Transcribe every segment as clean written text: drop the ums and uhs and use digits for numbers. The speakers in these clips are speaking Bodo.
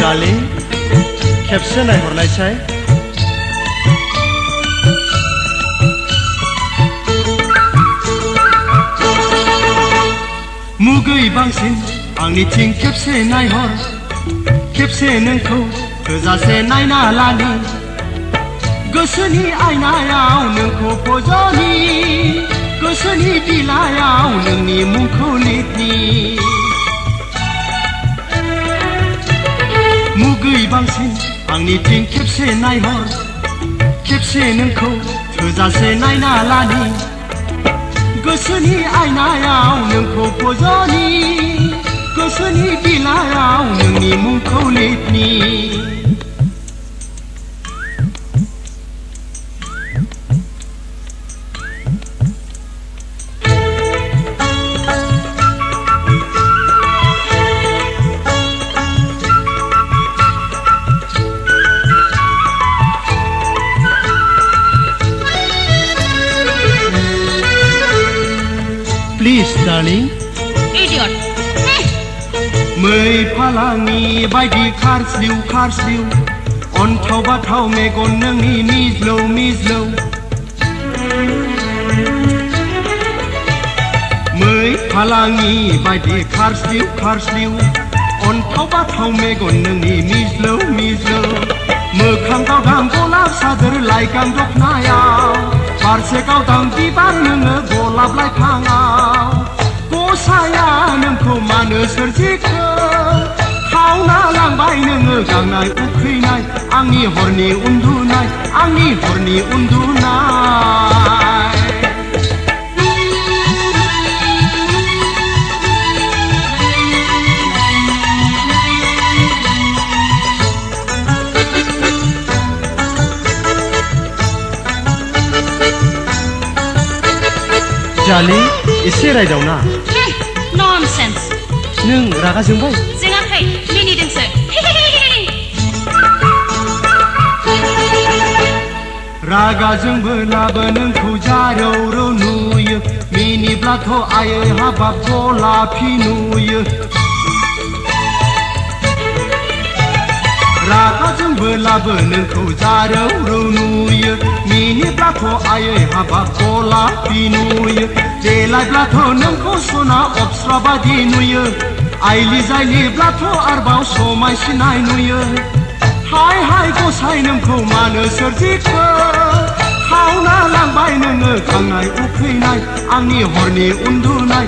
डार्लिं खेबसे नायहरनायसाय मुगै बांसिन आंनिथिं खेबसे नायहर खेबसे नोंखौ थोजासे नायना लानि गोसोनि आयनायाव नोंखौ फज'नि गोसोनि बिलायाव नोंनि मुंखौ लिरनि मुगै बांसिन आंनिथिं खेबसे नायहर खेबसे नोंखौ थोजासे नायना लानि गोसोनि आयनायाव नोंखौ फज'नि गोसोनि बिलायाव नोंनि मुंखौ लिरनि प्लीज डार्लिं Idiot. मै फालांनि बायदि खारस्लिउ अन्थाव बाथाव मेगन नोंनि मिज्लौ मै फालांनि बायदि खारस्लिउ अन्थाव बाथाव मेगन नोंनि मिज्लौ मोखां गावदां गलाब सादोर लाइगां दखनायाव बारसे गावदां बिबार नोङो गलाब लाइफाङाव गसाया नोंखौ मानो सोरजिखो खावना लांबाय नोङो गांनाय उखैनाय आंनि हरनि उन्दुनाय डार्लिं एसे रायदावना Nonsense. नों रागा जोंबाय जोङाखै मिनिदोंसो रागा जोंबोलाबो नोंखौ जारौ नुयो मिनिब्लाथ' आयै हाबाब गलाफि नुयो रागा जोंबोलाबो नोंखौ जारौ नुयो मिनिब्लाथ' आयै हाबाब गलाफि नुयो देलायब्लाथ' नोंखौ सना अप्सरा बादि नुयो आइलि जाइलिब्लाथ' आरोबाव समायसिनाय नुयो हाय गसाय नोंखौ मानो सोरजिखो खावना लांबाय नोङो गांनाय उखैनाय आंनि हरनि उन्दुनाय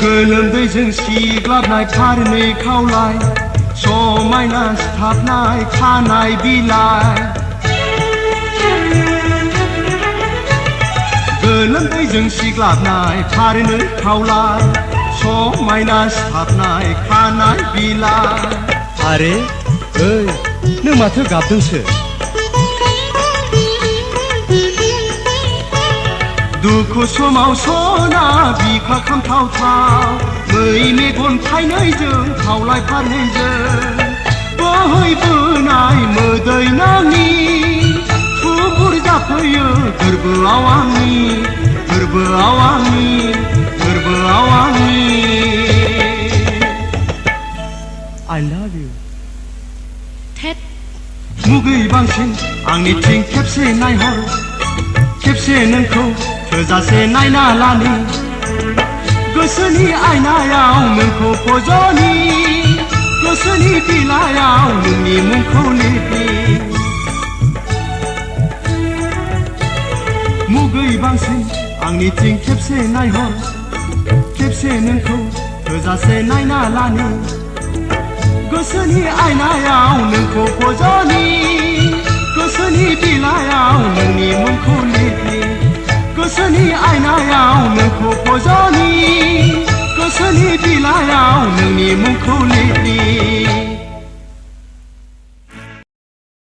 गोलोमदैजों सिग्लाबनाय फारनै खावलाय समायना सिथाबनाय खानाय बिलाइ गोलोमदैजों सिग्लाबनाय फारनै खावलाय समायना सिथाबनाय खानाय बिलाइ आरे ओइ नों माथो गाबदोंसो दुखु समाव सना बिखा खामथावथाव मै मेगन थाइनैजों खावलाय फारनैजों बोहैबोनाय मोदै नाङि थुबुर जाफैयो गोरबोआव आंनि I love you थेत मुगै बांसिन आंनिथिं खेबसे नायहर खेबसे नोंखौ थोजासे नायना लानि गोसोनि आयनायाव नोंखौ फज'नि गोसोनि बिलायाव नोंनि मुंखौ लिरनि मुगै बांसिन आंनिथिं खेबसे नायहर खेबसे नोंखौ थोजासे नायना लानि गोसोनि आयनायाव नोंखौ फज'नि गोसोनि बिलायाव नोंनि मुंखौ लिरनि गोसोनि आयनायाव नोंखौ फज'